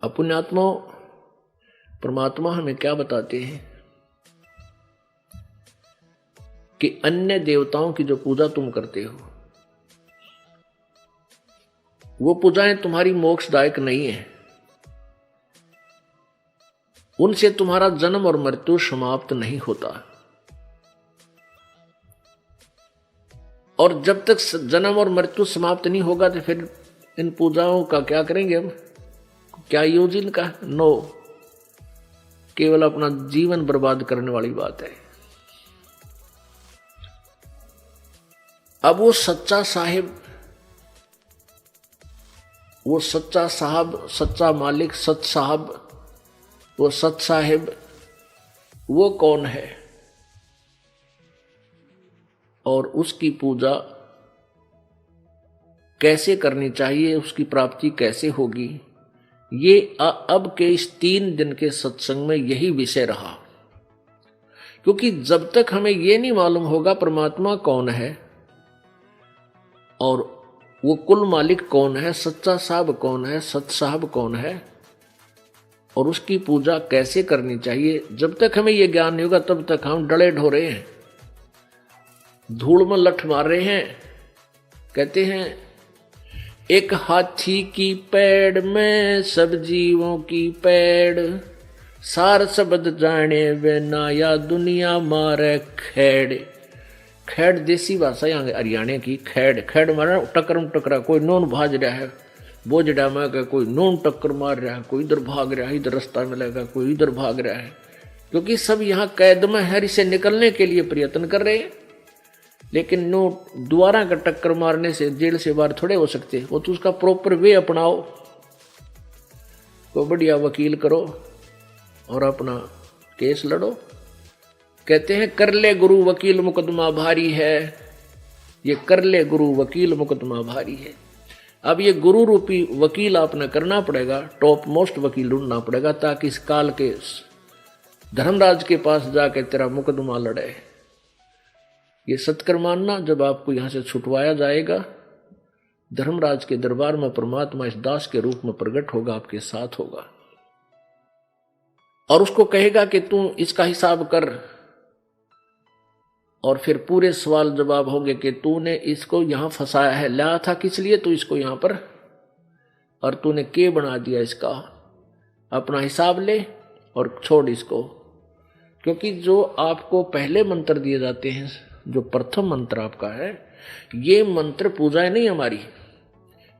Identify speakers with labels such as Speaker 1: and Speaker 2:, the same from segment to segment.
Speaker 1: पुण्यात्मा परमात्मा हमें क्या बताते हैं कि अन्य देवताओं की जो पूजा तुम करते हो वो पूजाएं तुम्हारी मोक्षदायक नहीं है, उनसे तुम्हारा जन्म और मृत्यु समाप्त नहीं होता। और जब तक जन्म और मृत्यु समाप्त नहीं होगा तो फिर इन पूजाओं का क्या करेंगे हम? क्या यूज इनका? नो, केवल अपना जीवन बर्बाद करने वाली बात है। अब वो सच्चा साहिब, वो सच्चा साहब, सच्चा मालिक, सच साहब, वो सच साहिब, वो कौन है और उसकी पूजा कैसे करनी चाहिए, उसकी प्राप्ति कैसे होगी, ये अब के इस 3 दिन के सत्संग में यही विषय रहा। क्योंकि जब तक हमें ये नहीं मालूम होगा परमात्मा कौन है और वो कुल मालिक कौन है, सच्चा साहब कौन है, सच साहब कौन है और उसकी पूजा कैसे करनी चाहिए, जब तक हमें ये ज्ञान नहीं होगा तब तक हम डले ढोरे हैं, धूल में लठ मार रहे हैं। कहते हैं एक हाथी की पैड़ में सब जीवों की पैड़, सार शब्द जाने वे ना या दुनिया मारे खेड़। खेड़ देसी भाषा यहाँ हरियाणा की। खेड़ खेड़ मारा टक्कर टकरा, कोई नोन भाज रहा है बोझड़ा में का, कोई नोन टक्कर मार रहा है, कोई इधर भाग रहा है, इधर रास्ता मिलेगा, कोई इधर भाग रहा है, क्योंकि सब यहाँ कैद में है, इसे निकलने के लिए प्रयत्न कर रहे हैं। लेकिन नो दोबारा का टक्कर मारने से जेल से बाहर थोड़े हो सकते, वो तो उसका प्रॉपर वे अपनाओ, कोई बढ़िया वकील करो और अपना केस लड़ो। कहते हैं कर ले गुरु वकील मुकदमा भारी है, ये कर ले गुरु वकील मुकदमा भारी है। अब ये गुरु रूपी वकील आपने करना पड़ेगा, टॉप मोस्ट वकील ढूंढना पड़ेगा, ताकि इस काल के धर्मराज के पास जाके तेरा मुकदमा लड़े। ये सत्कर मानना, जब आपको यहां से छुटवाया जाएगा, धर्मराज के दरबार में परमात्मा इस दास के रूप में प्रकट होगा, आपके साथ होगा और उसको कहेगा कि तू इसका हिसाब कर। और फिर पूरे सवाल जवाब होंगे कि तूने इसको यहां फंसाया है, लाया था किस लिए तू इसको यहां पर, और तूने के बना दिया इसका, अपना हिसाब ले और छोड़ इसको। क्योंकि जो आपको पहले मंत्र दिए जाते हैं, जो प्रथम मंत्र आपका है, ये मंत्र पूजा नहीं हमारी,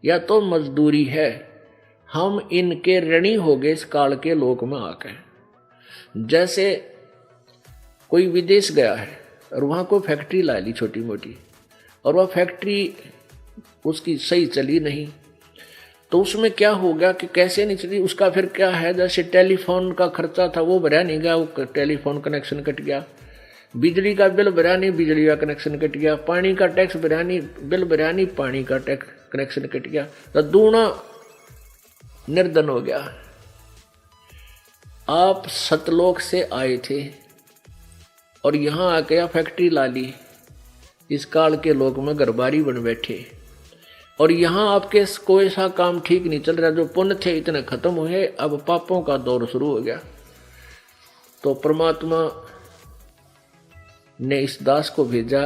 Speaker 1: या तो मजदूरी है, हम इनके ऋणी हो गए इस काल के लोक में आकर। जैसे कोई विदेश गया है और वहां कोई फैक्ट्री ला ली छोटी मोटी, और वह फैक्ट्री उसकी सही चली नहीं, तो उसमें क्या होगा कि कैसे नहीं चली, उसका फिर क्या है, जैसे टेलीफोन का खर्चा था वो भरा नहीं गया, वो टेलीफोन कनेक्शन कट गया, बिजली का बिल भरा नहीं, बिजली का कनेक्शन कट गया, पानी का टैक्स भरा नहीं, बिल भरा नहीं, पानी का टैक्स कनेक्शन कट गया, तो दूना निर्धन हो गया। आप सतलोक से आए थे और यहां आके फैक्ट्री ला ली, इस काल के लोक में घरबारी बन बैठे, और यहां आपके कोई सा काम ठीक नहीं चल रहा, जो पुण्य थे इतने खत्म हुए, अब पापों का दौर शुरू हो गया। तो परमात्मा ने इस दास को भेजा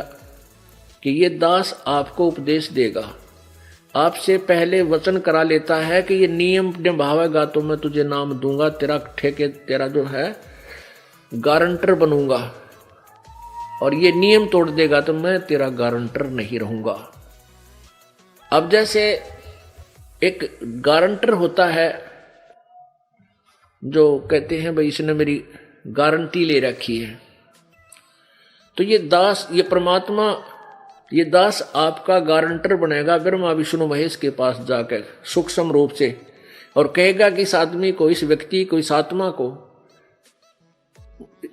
Speaker 1: कि ये दास आपको उपदेश देगा, आपसे पहले वचन करा लेता है कि ये नियम निभावेगा तो मैं तुझे नाम दूंगा, तेरा ठेके, तेरा जो है गारंटर बनूंगा, और ये नियम तोड़ देगा तो मैं तेरा गारंटर नहीं रहूंगा। अब जैसे एक गारंटर होता है जो कहते हैं भाई इसने मेरी गारंटी ले रखी है, तो ये दास, ये परमात्मा, ये दास आपका गारंटर बनेगा ब्रह्मा विष्णु महेश के पास जाकर सूक्ष्म रूप से, और कहेगा कि इस आदमी को, इस व्यक्ति को, इस आत्मा को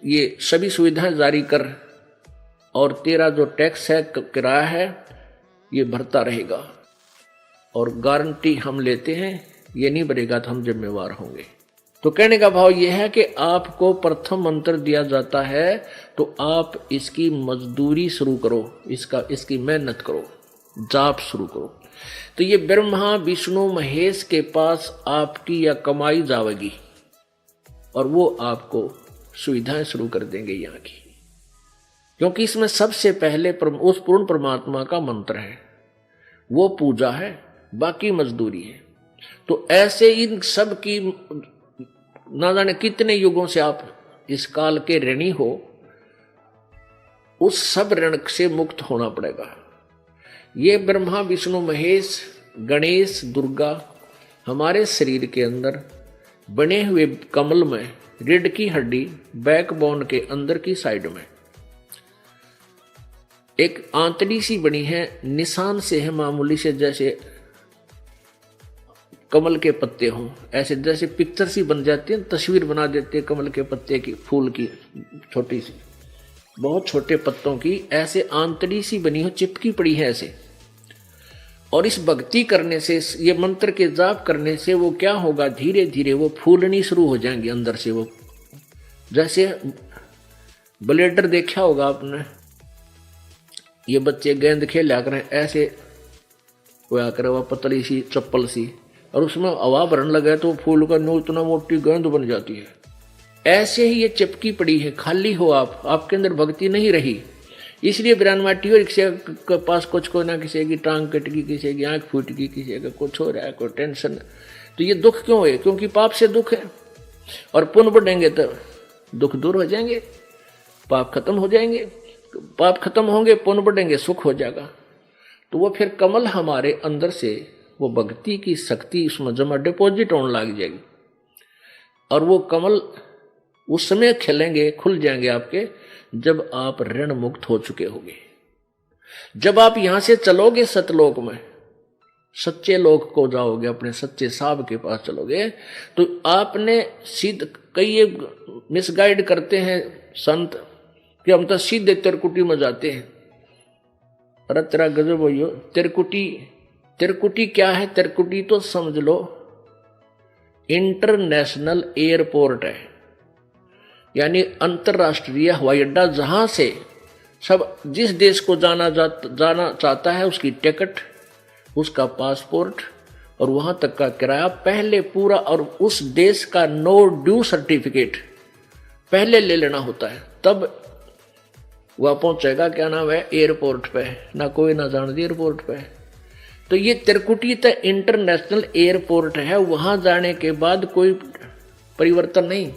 Speaker 1: ये सभी सुविधाएं जारी कर, और तेरा जो टैक्स है, किराया है, ये भरता रहेगा, और गारंटी हम लेते हैं, ये नहीं भरेगा तो हम जिम्मेवार होंगे। तो कहने का भाव यह है कि आपको प्रथम मंत्र दिया जाता है तो आप इसकी मजदूरी शुरू करो, इसकी मेहनत करो, जाप शुरू करो। तो ये ब्रह्मा विष्णु महेश के पास आपकी या कमाई जावेगी और वो आपको सुविधाएं शुरू कर देंगे यहाँ की, क्योंकि इसमें सबसे पहले उस पूर्ण परमात्मा का मंत्र है, वो पूजा है, बाकी मजदूरी है। तो ऐसे इन सब की ना जाने कितने युगों से आप इस काल के ऋणी हो, उस सब ऋण से मुक्त होना पड़ेगा। ये ब्रह्मा विष्णु महेश गणेश दुर्गा हमारे शरीर के अंदर बने हुए कमल में रीढ़ की हड्डी बैकबोन के अंदर की साइड में एक आंतड़ी सी बनी है, निशान से है मामूली से, जैसे कमल के पत्ते हों, ऐसे जैसे पिक्चर सी बन जाती है, तस्वीर बना देते हैं कमल के पत्ते की, फूल की, छोटी सी बहुत छोटे पत्तों की, ऐसे आंतड़ी सी बनी हो, चिपकी पड़ी है ऐसे। और इस भक्ति करने से, ये मंत्र के जाप करने से वो क्या होगा, धीरे धीरे वो फूलनी शुरू हो जाएंगी अंदर से। वो जैसे ब्लेडर देखा होगा आपने, ये बच्चे गेंद खेला करें ऐसे होया करे, वह पतली सी चप्पल सी, और उसमें हवा भरने लगे तो फूल का नो इतना मोटी गेंद बन जाती है। ऐसे ही ये चिपकी पड़ी है, खाली हो आप, आपके अंदर भक्ति नहीं रही, इसलिए ब्राह्मटी और किसी के पास कुछ को ना, किसी की टांग कट गई, किसी की आंख फूट गई, किसी का कुछ हो रहा है, कोई टेंशन। तो ये दुख क्यों है? क्योंकि पाप से दुख है। और पुण्य बढ़ेंगे तो दुख दूर हो जाएंगे, पाप खत्म हो जाएंगे, पाप खत्म होंगे, पुण्य बढ़ेंगे, सुख हो जाएगा। तो वो फिर कमल हमारे अंदर से वो भक्ति की शक्ति उसमें जमा डिपॉजिट होने लग जाएगी, और वो कमल उस समय खिलेंगे, खुल जाएंगे आपके, जब आप ऋण मुक्त हो चुके होंगे। जब आप यहां से चलोगे सतलोक में, सच्चे लोक को जाओगे, अपने सच्चे साहब के पास चलोगे, तो आपने सिद्ध, कई मिसगाइड करते हैं संत कि हम तो सीधे तिरकुटी में जाते हैं। अरे तेरा गजब हो, तिरकुटी क्या है? तिरकुटी तो समझ लो इंटरनेशनल एयरपोर्ट है, यानी अंतरराष्ट्रीय हवाई अड्डा, जहां से सब जिस देश को जाना चाहता है उसकी टिकट, उसका पासपोर्ट और वहां तक का किराया पहले पूरा, और उस देश का नो ड्यू सर्टिफिकेट पहले ले लेना होता है, तब वह पहुंचेगा, क्या नाम है, एयरपोर्ट पे, ना कोई ना जान दी एयरपोर्ट पे। तो ये तिरकुटी तो इंटरनेशनल एयरपोर्ट है, वहां जाने के बाद कोई परिवर्तन नहीं।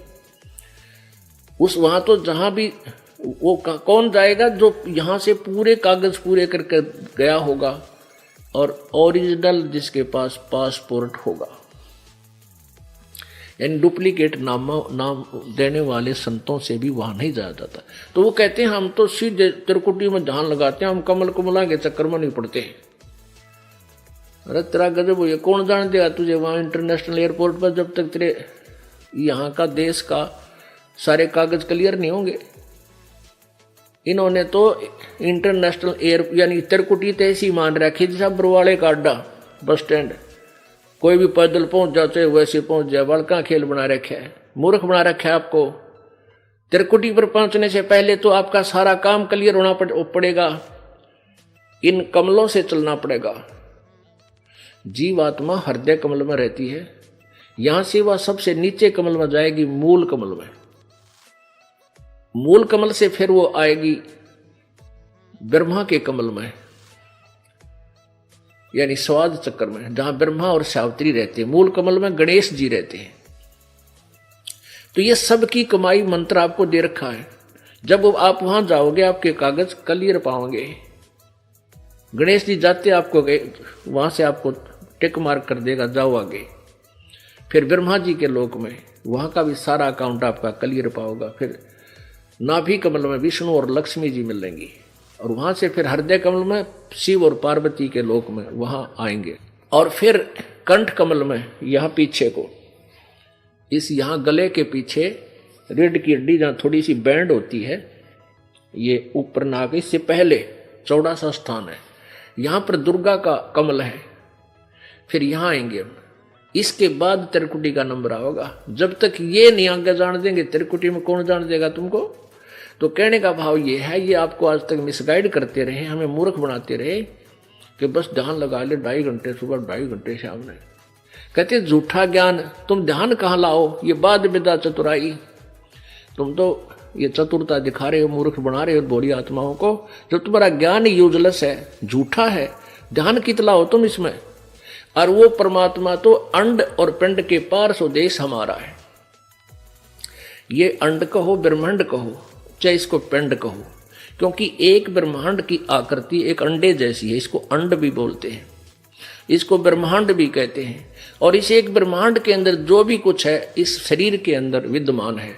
Speaker 1: उस वहां तो जहां भी वो कौन जाएगा, जो यहां से पूरे कागज पूरे करके गया होगा और ओरिजिनल जिसके पास पासपोर्ट होगा, यानी डुप्लीकेट नाम देने वाले संतों से भी वहां नहीं जाया जाता। तो वो कहते हैं हम तो सीधे तिरकुटी में ध्यान लगाते हैं, हम कमल कमला के चक्कर में नहीं पड़ते हैं। अरे तेरा गजब हो, ये कौन जान देगा तुझे वहां इंटरनेशनल एयरपोर्ट पर, जब तक तेरे यहाँ का देश का सारे कागज क्लियर नहीं होंगे। इन्होंने तो इंटरनेशनल एयर यानी तिरकुटी तो ऐसी मान रखी जैसा बरवाड़े का अड्डा, बस स्टैंड, कोई भी पैदल पहुंच जाते वैसे पहुंच जाए, बड़का खेल बना रखा है, मूर्ख बना रखा है आपको। तिरकुटी पर पहुंचने से पहले तो आपका सारा काम क्लियर होना पड़ेगा, इन कमलों से चलना पड़ेगा। जीवात्मा हृदय कमल में रहती है, यहां से वह सबसे नीचे कमल में जाएगी, मूल कमल में। मूल कमल से फिर वो आएगी ब्रह्मा के कमल में, यानी स्वाद चक्र में, जहां ब्रह्मा और सावित्री रहते हैं। मूल कमल में गणेश जी रहते हैं। तो ये सब की कमाई मंत्र आपको दे रखा है। जब आप वहां जाओगे आपके कागज क्लियर पाओगे। गणेश जी जाते आपको गए, वहां से आपको टिक मार्क कर देगा, जाओ आगे। फिर ब्रह्मा जी के लोक में, वहां का भी सारा अकाउंट आपका क्लियर पाओगा। फिर नाभि कमल में विष्णु और लक्ष्मी जी मिलेंगी, और वहां से फिर हृदय कमल में शिव और पार्वती के लोक में वहां आएंगे। और फिर कंठ कमल में, यहाँ पीछे को, इस यहाँ गले के पीछे रीढ़ की हड्डी जहाँ थोड़ी सी बैंड होती है, ये ऊपर नाक, इससे पहले चौड़ा सा स्थान है, यहाँ पर दुर्गा का कमल है। फिर यहाँ आएंगे हम, इसके बाद तिरकुटी का नंबर आओगा। जब तक ये नहीं आगे जान देंगे, तिरकुटी में कौन जान देगा तुमको। तो कहने का भाव ये है, ये आपको आज तक मिसगाइड करते रहे, हमें मूर्ख बनाते रहे कि बस ध्यान लगा ले 2.5 घंटे सुबह 2.5 घंटे शाम में। कहते झूठा ज्ञान, तुम ध्यान कहाँ लाओ, ये बाद विदा चतुराई। तुम तो ये चतुरता दिखा रहे हो, मूर्ख बना रहे हो भोली आत्माओं को। जो तुम्हारा ज्ञान यूजलेस है, झूठा है, ध्यान कितलाओ तुम इसमें। और वो परमात्मा तो अंड और पिंड के पार स्वदेश हमारा है। ये अंड कहो, ब्रह्मांड कहो, चाहे इसको पिंड कहो, क्योंकि एक ब्रह्मांड की आकृति एक अंडे जैसी है। इसको अंड भी बोलते हैं, इसको ब्रह्मांड भी कहते हैं। और इस एक ब्रह्मांड के अंदर जो भी कुछ है इस शरीर के अंदर विद्यमान है।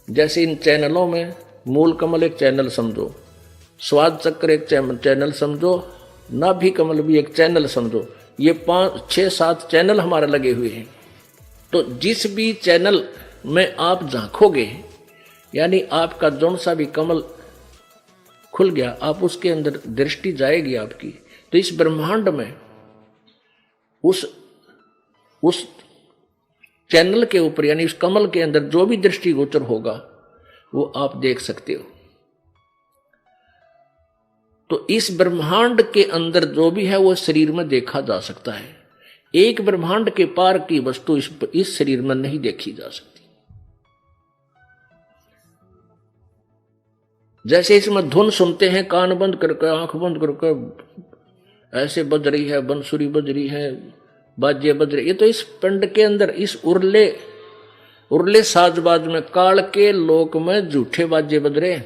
Speaker 1: जैसे इन चैनलों में मूल कमल एक चैनल समझो, स्वाद चक्र एक चैनल समझो, नाभि कमल भी एक चैनल समझो। ये 5, 6, 7 चैनल हमारे लगे हुए हैं। तो जिस भी चैनल में आप झांकोगे, यानी आपका जौन सा भी कमल खुल गया, आप उसके अंदर दृष्टि जाएगी आपकी, तो इस ब्रह्मांड में उस चैनल के ऊपर यानी उस कमल के अंदर जो भी दृष्टिगोचर होगा वो आप देख सकते हो। तो इस ब्रह्मांड के अंदर जो भी है वो शरीर में देखा जा सकता है। एक ब्रह्मांड के पार की वस्तु इस शरीर में नहीं देखी जा सकती। जैसे इसमें धुन सुनते हैं, कान बंद करके, आंख बंद करके, ऐसे बज रही है, बंसुरी बज रही है, बाजे बज रही, ये तो इस पिंड के अंदर इस उर्ले साजबाज में काल के लोक में झूठे बाजे बज रहे।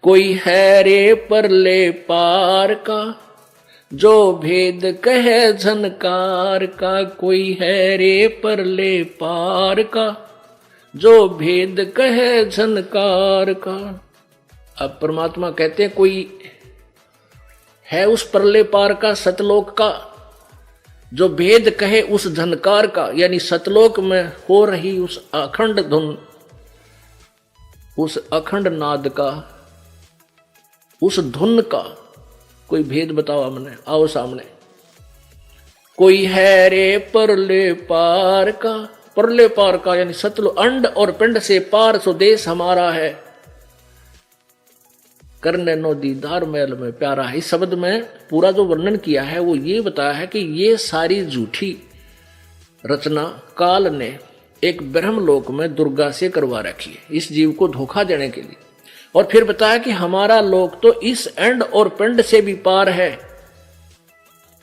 Speaker 1: कोई है रे परले पार का जो भेद कहे झनकार का, कोई है रे परले पार का जो भेद कहे झनकार का। अब परमात्मा कहते हैं कोई है उस परले पार का, सतलोक का, जो भेद कहे उस झनकार का, यानी सतलोक में हो रही उस अखंड धुन, उस अखंड नाद का, उस धुन का कोई भेद बताओ हमने, आओ सामने। कोई है रे परले पार का, परले पार का यानी सतलो अंड और पिंड से पार स्वदेश हमारा है, करने नो दीदार महल में प्यारा है। इस शब्द में पूरा जो वर्णन किया है वो ये बताया है कि ये सारी झूठी रचना काल ने एक ब्रह्मलोक में दुर्गा से करवा रखी है इस जीव को धोखा देने के लिए। और फिर बताया कि हमारा लोक तो इस एंड और पिंड से भी पार है,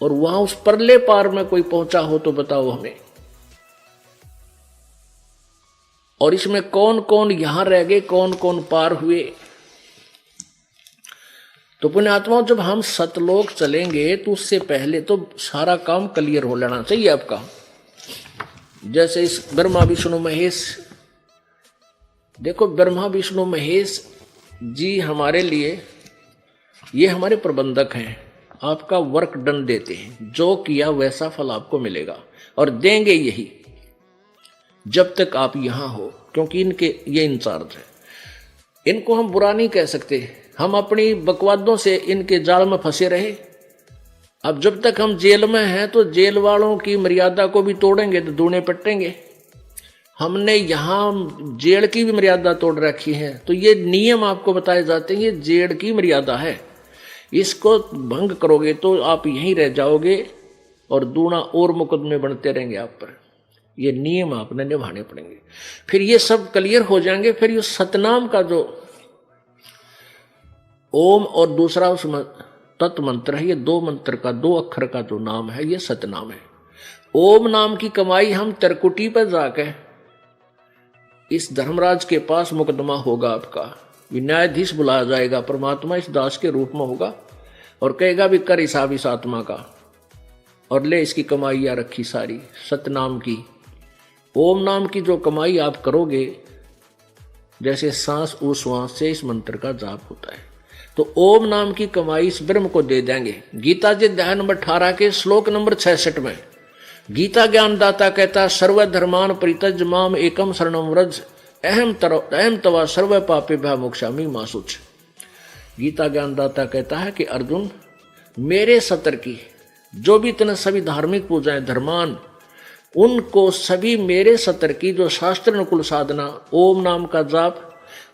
Speaker 1: और वहां उस परले पार में कोई पहुंचा हो तो बताओ हमें। और इसमें कौन कौन यहां रह गए, कौन कौन पार हुए। तो पुण्यात्माओं, जब हम सतलोक चलेंगे तो उससे पहले तो सारा काम क्लियर हो लेना चाहिए आपका। जैसे इस ब्रह्मा विष्णु महेश, देखो ब्रह्मा विष्णु महेश जी हमारे लिए, ये हमारे प्रबंधक हैं, आपका वर्क डन देते हैं, जो किया वैसा फल आपको मिलेगा और देंगे यही जब तक आप यहां हो, क्योंकि इनके ये इंचार्ज है। इनको हम बुरा नहीं कह सकते, हम अपनी बकवादों से इनके जाल में फंसे रहे। अब जब तक हम जेल में हैं तो जेल वालों की मर्यादा को भी तोड़ेंगे तो दूने पटेंगे। हमने यहाँ जेल की भी मर्यादा तोड़ रखी है, तो ये नियम आपको बताए जाते हैं, ये जेल की मर्यादा है, इसको भंग करोगे तो आप यहीं रह जाओगे और दूना और मुकदमे बनते रहेंगे आप पर। ये नियम आपने निभाने पड़ेंगे, फिर ये सब क्लियर हो जाएंगे। फिर ये सतनाम का जो ओम और दूसरा उसमें तत् मंत्र है, ये 2 मंत्र का 2 अक्षर का जो नाम है ये सतनाम है। ओम नाम की कमाई हम तरकुटी पर जाके इस धर्मराज के पास मुकदमा होगा आपका, न्यायाधीश बुलाया जाएगा, परमात्मा इस दास के रूप में होगा और कहेगा भी कर हिसाब इस आत्मा का और ले इसकी कमाइयाँ रखी सारी सतनाम की। ओम नाम की जो कमाई आप करोगे, जैसे सांस उश्वास से इस मंत्र का जाप होता है, तो ओम नाम की कमाई इस ब्रह्म को दे देंगे। गीता जी अध्याय नंबर 18 के श्लोक नंबर 66 में गीता ज्ञानदाता कहता है, सर्व धर्मान परित्यज्य माम एकम शरणम व्रज अहम तवा सर्व पापे भय मोक्षामि मा शुच। गीता ज्ञानदाता कहता है कि अर्जुन, मेरे सतर की जो भी इतने सभी धार्मिक पूजाएं धर्मान, उनको सभी मेरे सतर की जो शास्त्र अनुकूल साधना ओम नाम का जाप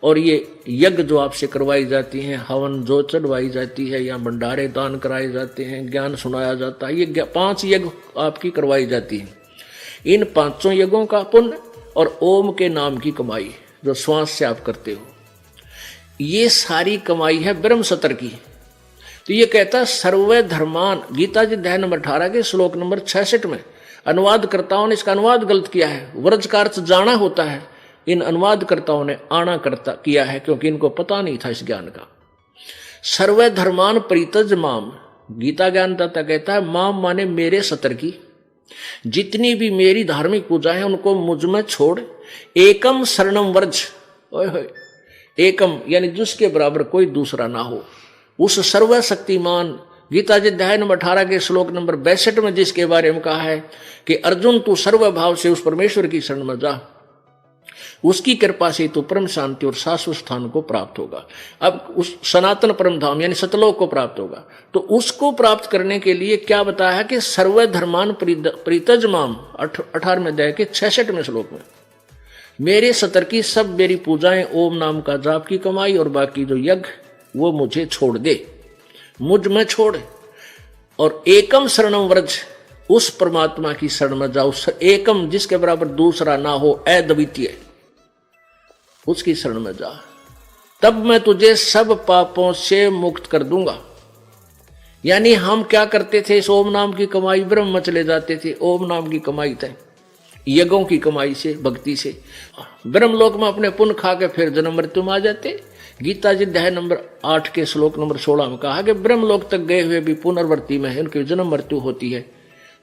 Speaker 1: और ये यज्ञ जो आपसे करवाई जाती हैं, हवन जो चढ़वाई जाती है, या भंडारे दान कराए जाते हैं, ज्ञान सुनाया जाता है, ये 5 यज्ञ आपकी करवाई जाती है। इन 5 यज्ञों का पुण्य और ओम के नाम की कमाई जो श्वास से आप करते हो, ये सारी कमाई है ब्रह्म सत्र की। तो ये कहता है सर्व धर्मान, गीता जी अध्याय नंबर 18 के श्लोक नंबर 66 में। अनुवादकर्ताओं ने इसका अनुवाद गलत किया है। व्रज का अर्थ जाना होता है, इन अनुवादकर्ताओं ने आना करता किया है, क्योंकि इनको पता नहीं था इस ज्ञान का। सर्व धर्मान परितज माम, गीता ज्ञानदाता कहता है माम माने मेरे सतर की, जितनी भी मेरी धार्मिक पूजा है उनको मुझ में छोड़, एकम शरणम व्रज, ओए होए, एकम यानी जिसके बराबर कोई दूसरा ना हो, उस सर्वशक्तिमान गीता जी अध्याय नंबर 18 के श्लोक नंबर 62 में जिसके बारे में कहा है कि अर्जुन तू सर्वभाव से उस परमेश्वर की शरण में जा, उसकी कृपा से तू परम शांति और शाश्वत स्थान को प्राप्त होगा। अब उस सनातन परम धाम यानी सतलोक को प्राप्त होगा। तो उसको प्राप्त करने के लिए क्या बताया है कि सर्व धर्मान परितज माम, 18वें अध्याय के 66वें श्लोक में, मेरे सतर की सब मेरी पूजाएं, ओम नाम का जाप की कमाई और बाकी जो यज्ञ वो मुझे छोड़ दे, मुझ में छोड़, और एकम शरणम व्रज, उस परमात्मा की शरण में जाओ, एकम जिसके बराबर दूसरा ना हो, अद्वितीय, उसकी शरण में जा, तब मैं तुझे सब पापों से मुक्त कर दूंगा। यानी हम क्या करते थे, इस ओम नाम की कमाई, ब्रह्म में चले जाते थे, ओम नाम की कमाई थे, यज्ञों की कमाई से, भक्ति से, ब्रह्मलोक में अपने पुण्य खा के फिर जन्म मृत्यु में आ जाते। गीता जी अध्याय नंबर 8 के श्लोक नंबर 16 में कहा कि ब्रह्मलोक तक गए हुए भी पुनर्वर्ती में है, उनकी जन्म मृत्यु होती है,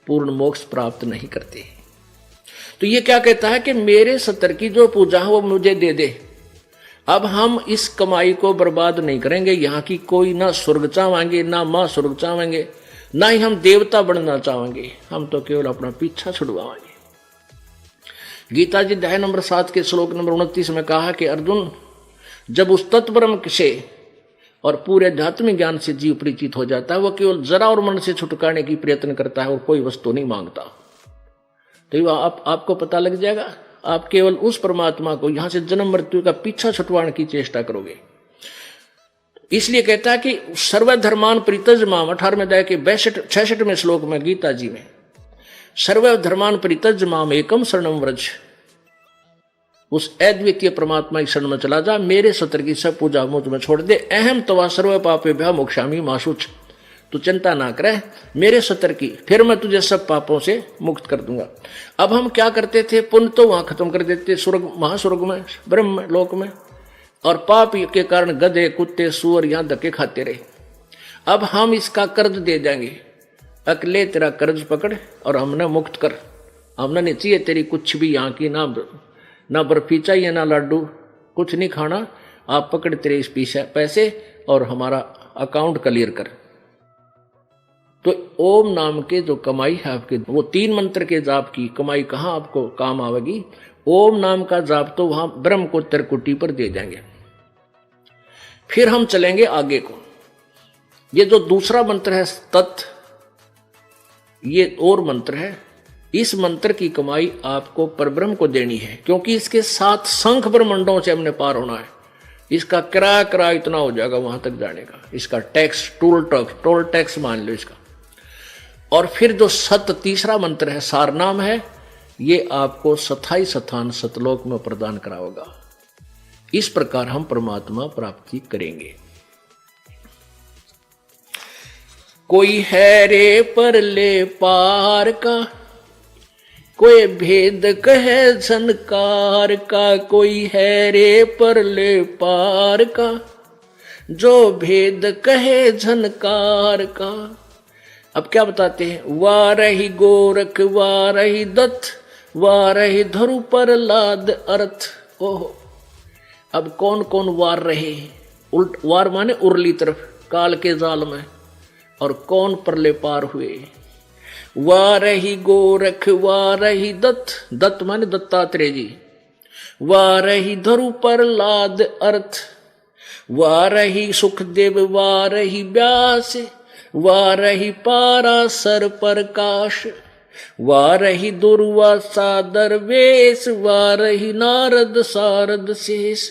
Speaker 1: पूर्ण मोक्ष प्राप्त नहीं करते। तो ये क्या कहता है कि मेरे सतर की जो पूजा है वो मुझे दे दे। अब हम इस कमाई को बर्बाद नहीं करेंगे, यहाँ की कोई ना स्वर्ग चाहेंगे, ना माँ स्वर्ग चाहेंगे, ना ही हम देवता बनना चाहेंगे, हम तो केवल अपना पीछा छुड़वाएंगे। गीता जी अध्याय नंबर 7 के श्लोक नंबर 29 में कहा कि अर्जुन, जब उस तत्परम से और पूरे आध्यात्मिक ज्ञान से जीव परिचित हो जाता है, वह केवल जरा और मन से छुटकाने की प्रयत्न करता है और कोई वस्तु नहीं मांगता। तो आपको पता लग जाएगा, आप केवल उस परमात्मा को, यहां से जन्म मृत्यु का पीछा छुटवाने की चेष्टा करोगे। इसलिए कहता है कि सर्वधर्मान परितज माम, 18वें अध्याय के 66वें श्लोक में गीता जी में, सर्वधर्मान परितज माम एकम शरणम व्रज, उस अद्वितीय परमात्मा की शरण में चला जा, मेरे सत्र की सब पूजा मुझ में छोड़ दे, अहम तवा सर्व पापे भ्या मोक्षामी माशुच, तू चिंता ना करे मेरे सत्र की, फिर मैं तुझे सब पापों से मुक्त कर दूंगा। अब हम क्या करते थे, पुण्य तो वहां खत्म कर देते स्वर्ग, महास्वर्ग में, ब्रह्म लोक में, और पाप के कारण गधे कुत्ते सुअर यहां धक्के खाते रहे। अब हम इसका कर्ज दे देंगे, अकेले तेरा कर्ज पकड़ और हमने मुक्त कर, हमने नहीं चाहिए तेरी कुछ भी यहाँ की, ना बर्फी चाहिए ना लड्डू, कुछ नहीं खाना, आप पकड़ तेरे इस पैसे और हमारा अकाउंट क्लियर कर। तो ओम नाम के जो कमाई है आपके, वो 3 मंत्र के जाप की कमाई कहाँ आपको काम आवेगी, ओम नाम का जाप तो वहां ब्रह्म को त्रिकुटी पर दे देंगे। फिर हम चलेंगे आगे को, ये जो दूसरा मंत्र है तत्, ये और मंत्र है, इस मंत्र की कमाई आपको परब्रह्म को देनी है, क्योंकि इसके 7 शंख ब्रह्मंडों से हमने पार होना है। इसका किराया इतना हो जाएगा वहां तक जाने का, इसका टैक्स, टोल टैक्स मान लो इसका। और फिर जो तीसरा मंत्र है, सार नाम है, ये आपको स्थायी स्थान सतलोक में प्रदान कराओगा। इस प्रकार हम परमात्मा प्राप्ति करेंगे। कोई है रे परले पार का, कोई भेद कहे झनकार का, कोई है रे परले पार का, जो भेद कहे झनकार का। अब क्या बताते हैं, वारही गोरख वारही दत्त वारही धरु प्रहलाद अर्थ। ओहो, अब कौन कौन वार रहे, उल्ट वार माने उर्ली तरफ काल के जाल में, और कौन परले पार हुए। वारही गोरख वारही दत्त, दत्त माने दत्तात्रेय जी, वारही धरु प्रहलाद अर्थ, वारही सुखदेव वारही व्यास, वारही पाराशर प्रकाश, वारही दुर्वासा दरवेश, वारही नारद सारद शेष।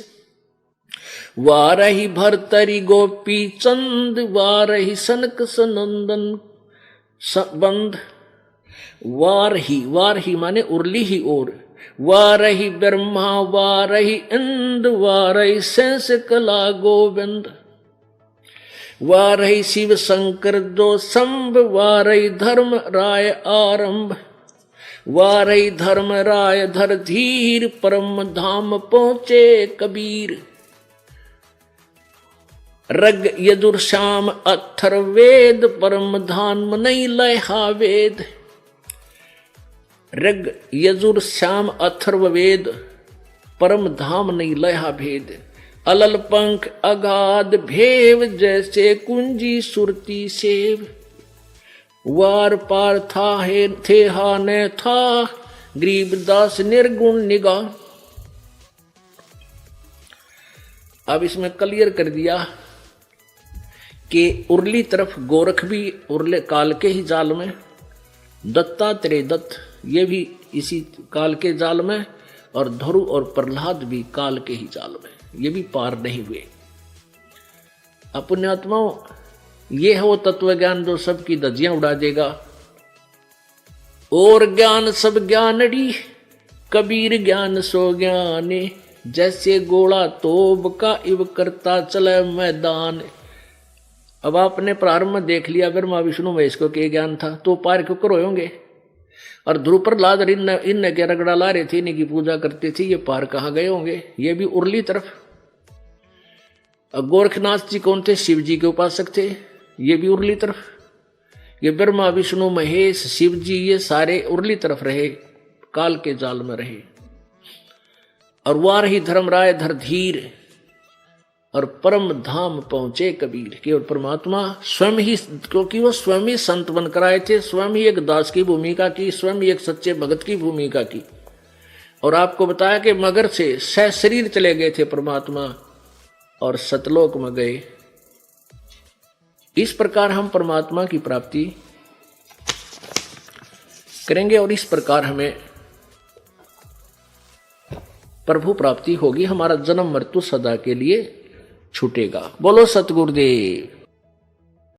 Speaker 1: वारही भरतरी गोपी चंद, वारही सनक सनंदन बंद। वारही माने उर्ली ही ओर, वारही ब्रह्मा वारही इंद्र, वारही सेंस कला गोविंद। वारही शिव शंकर दो संभ, वारही धर्म राय आरंभ। वारही धर्म राय धर धीर, परम धाम पहुंचे कबीर। रग यजुर श्याम अथर्वेद, परम धाम नहीं लहा वेद। रग यजुर श्याम अथर्ववेद, परम धाम नहीं लहा भेद। अलल पंख अगाध भेव, जैसे कुंजी सुरती सेव। वार पार था है थे हा ने था, गरीबदास निर्गुण निगाह। अब इसमें क्लियर कर दिया कि उर्ली तरफ गोरख भी उर्ले काल के ही जाल में, दत्तात्रेय दत्त ये भी इसी काल के जाल में, और ध्रुव और प्रहलाद भी काल के ही जाल में, ये भी पार नहीं हुए। पुण्यात्माओं, ये है वो तत्व ज्ञान जो सबकी धज्जियां उड़ा देगा। और ज्ञान सब ज्ञानड़ी, कबीर ज्ञान सो ज्ञाने। जैसे गोला तोब का इव करता चले मैदान। अब आपने प्रारंभ में देख लिया ब्रह्मा विष्णु महेश को क्या ज्ञान था, तो पार क्यों करो होंगे। और ध्रुव प्रहलाद इन के रगड़ा ला रहे थे, इनकी पूजा करते थे, ये पार कहाँ गए होंगे। ये भी उर्ली तरफ। गोरखनाथ जी कौन थे? शिव जी के उपासक थे, ये भी उर्ली तरफ। ये ब्रह्मा विष्णु महेश शिव जी ये सारे उर्ली तरफ रहे, काल के जाल में रहे। और वार ही धर्म राय धर धीर, और परम धाम पहुंचे कबीर। केवल परमात्मा स्वयं ही, क्योंकि वो स्वयं ही संत बनकर आए थे, स्वयं ही एक दास की भूमिका की, स्वयं ही एक सच्चे भगत की भूमिका की। और आपको बताया कि मगर से शरीर चले गए थे परमात्मा और सतलोक में गए। इस प्रकार हम परमात्मा की प्राप्ति करेंगे और इस प्रकार हमें प्रभु प्राप्ति होगी। हमारा जन्म मृत्यु सदा के लिए छूटेगा। बोलो सतगुरुदेव।